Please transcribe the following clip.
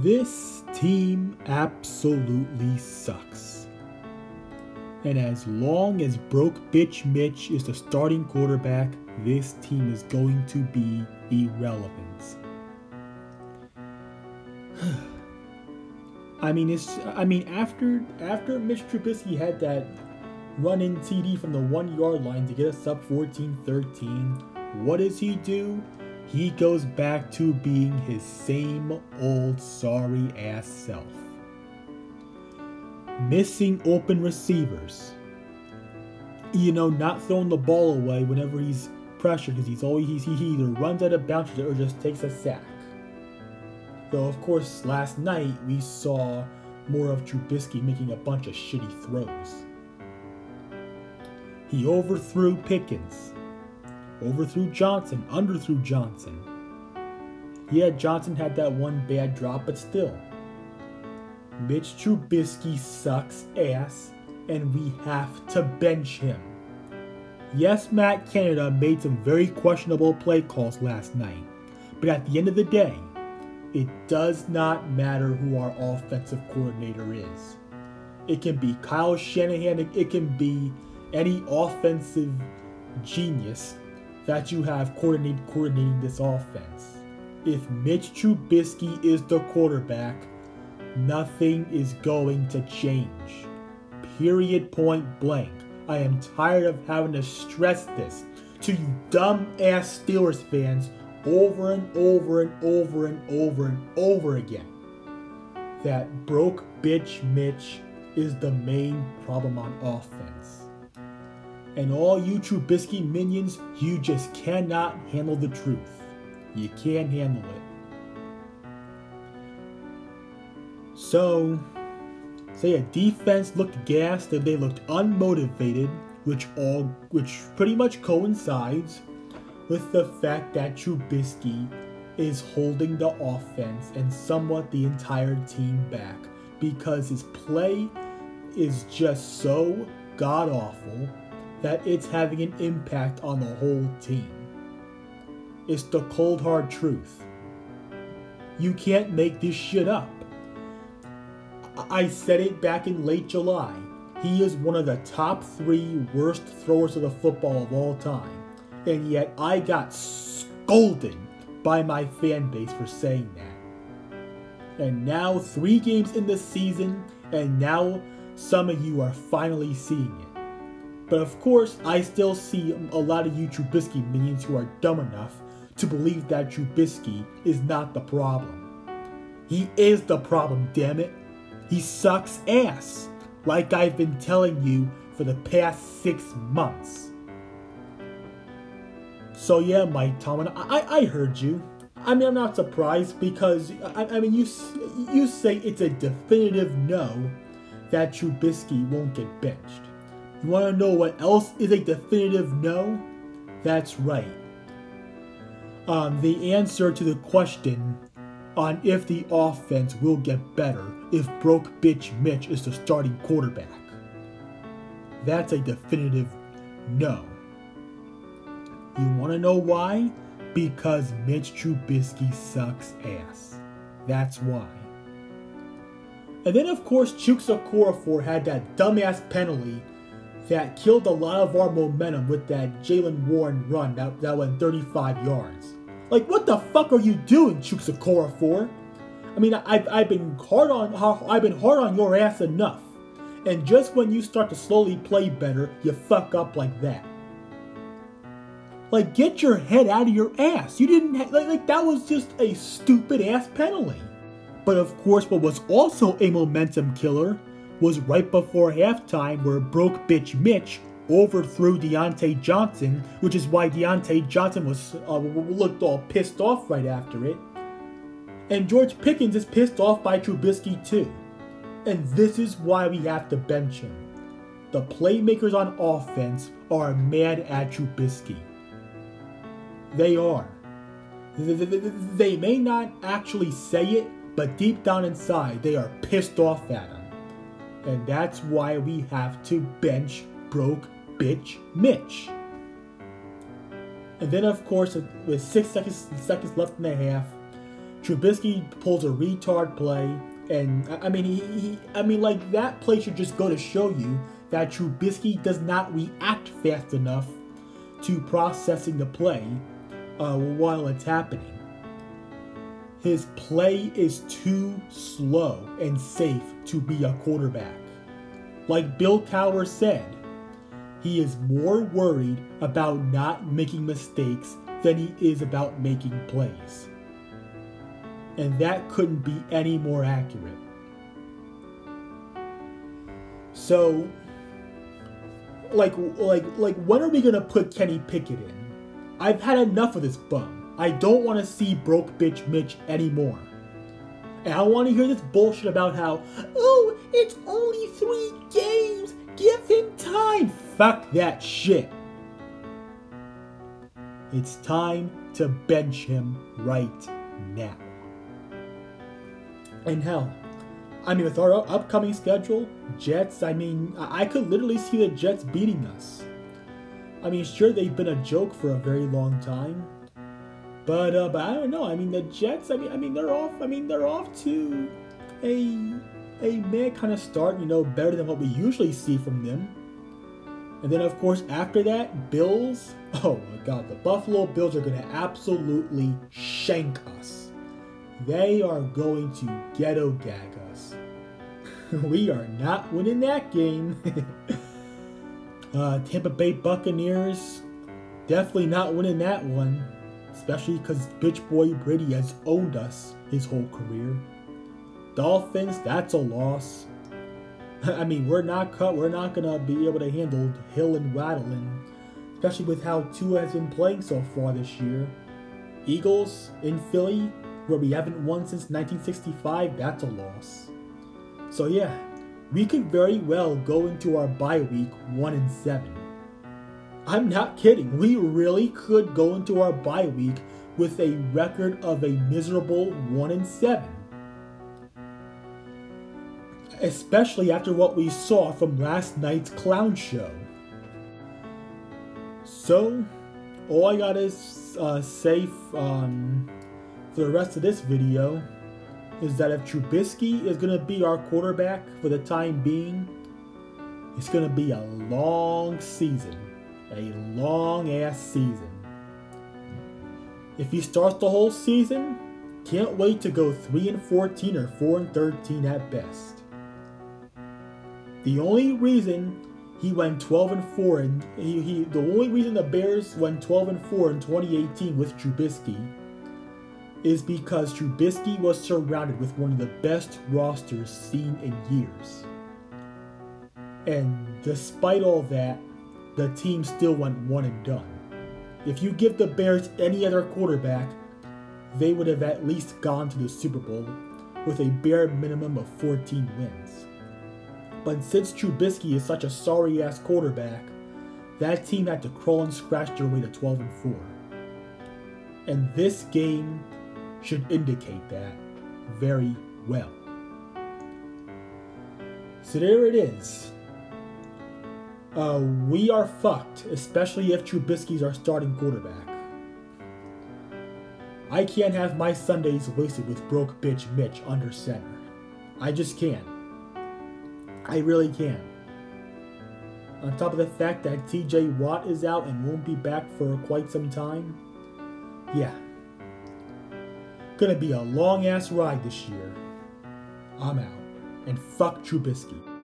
This team absolutely sucks. And as long as broke bitch Mitch is the starting quarterback, this team is going to be irrelevant. After Mitch Trubisky had that run-in TD from the 1-yard line to get us up 14-13, what does he do? He goes back to being his same old sorry ass self. Missing open receivers. Not throwing the ball away whenever he's pressured, because he either runs out of bounds or just takes a sack. Though of course last night we saw more of Trubisky making a bunch of shitty throws. He overthrew Pickens. Overthrew Johnson. Underthrew Johnson. Yeah, Johnson had that one bad drop, but still. Mitch Trubisky sucks ass, and we have to bench him. Yes, Matt Canada made some very questionable play calls last night, but at the end of the day, it does not matter who our offensive coordinator is. It can be Kyle Shanahan, it can be any offensive genius that you have coordinating this offense. If Mitch Trubisky is the quarterback, nothing is going to change. Period, point blank. I am tired of having to stress this to you dumb-ass Steelers fans over and over and over and over and over again. That broke bitch Mitch is the main problem on offense. And all you Trubisky minions, you just cannot handle the truth. You can't handle it. So a defense looked gassed and they looked unmotivated, which pretty much coincides with the fact that Trubisky is holding the offense and somewhat the entire team back because his play is just so god-awful that it's having an impact on the whole team. It's the cold hard truth. You can't make this shit up. I said it back in late July. He is one of the top 3 worst throwers of the football of all time. And yet I got scolded by my fan base for saying that. And now 3 games in the season, and now some of you are finally seeing it. But of course, I still see a lot of you Trubisky minions who are dumb enough to believe that Trubisky is not the problem. He is the problem, damn it. He sucks ass, like I've been telling you for the past 6 months. So yeah, Mike Tomlin, I heard you. I'm not surprised because, you say it's a definitive no that Trubisky won't get benched. You want to know what else is a definitive no? That's right. The answer to the question on if the offense will get better if broke bitch Mitch is the starting quarterback. That's a definitive no. You want to know why? Because Mitch Trubisky sucks ass. That's why. And then of course Chuksa Okorafor had that dumbass penalty that killed a lot of our momentum with that Jalen Warren run that went 35 yards. Like, what the fuck are you doing, Chuksa Okorafor? I've been hard on your ass enough, and just when you start to slowly play better, you fuck up like that. Like, get your head out of your ass. You didn't that was just a stupid ass penalty. But of course, what was also a momentum killer was right before halftime where broke bitch Mitch overthrew Deontay Johnson, which is why Deontay Johnson looked all pissed off right after it. And George Pickens is pissed off by Trubisky too. And this is why we have to bench him. The playmakers on offense are mad at Trubisky. They are. They may not actually say it, but deep down inside, they are pissed off at him. And that's why we have to bench broke bitch Mitch. And then of course, with 6 seconds left in the half, Trubisky pulls a retard play, and I mean, like that play should just go to show you that Trubisky does not react fast enough to processing the play while it's happening. His play is too slow and safe to be a quarterback. Like Bill Cowher said, he is more worried about not making mistakes than he is about making plays. And that couldn't be any more accurate. So, like when are we gonna put Kenny Pickett in? I've had enough of this bum. I don't want to see broke bitch Mitch anymore. And I want to hear this bullshit about how, oh, it's only 3 games. Give him time. Fuck that shit. It's time to bench him right now. And hell, I mean, with our upcoming schedule, Jets, I mean, I could literally see the Jets beating us. I mean, sure, they've been a joke for a very long time. But I don't know. I mean, the Jets, I mean, they're off to a meh kind of start, you know, better than what we usually see from them. And then, of course, after that, Bills. Oh, my God. The Buffalo Bills are going to absolutely shank us. They are going to ghetto gag us. We are not winning that game. Tampa Bay Buccaneers, definitely not winning that one. Especially because bitch boy Brady has owned us his whole career. Dolphins, that's a loss. I mean, we're not gonna be able to handle Hill and Waddle, especially with how Tua has been playing so far this year. Eagles in Philly, where we haven't won since 1965, that's a loss. So yeah, we could very well go into our bye week 1-7. I'm not kidding. We really could go into our bye week with a record of a miserable 1-7. Especially after what we saw from last night's clown show. So, all I gotta say for the rest of this video is that if Trubisky is gonna be our quarterback for the time being, it's gonna be a long season. A long-ass season. If he starts the whole season, can't wait to go 3-14 or 4-13 at best. The only reason he went 12-4 and the only reason the Bears went 12-4 in 2018 with Trubisky is because Trubisky was surrounded with one of the best rosters seen in years. And despite all that, the team still went 1-done. If you give the Bears any other quarterback, they would have at least gone to the Super Bowl with a bare minimum of 14 wins. But since Trubisky is such a sorry-ass quarterback, that team had to crawl and scratch their way to 12-4. And this game should indicate that very well. So there it is. We are fucked, especially if Trubisky's our starting quarterback. I can't have my Sundays wasted with broke bitch Mitch under center. I just can't. I really can't. On top of the fact that TJ Watt is out and won't be back for quite some time. Yeah. Gonna be a long ass ride this year. I'm out. And fuck Trubisky.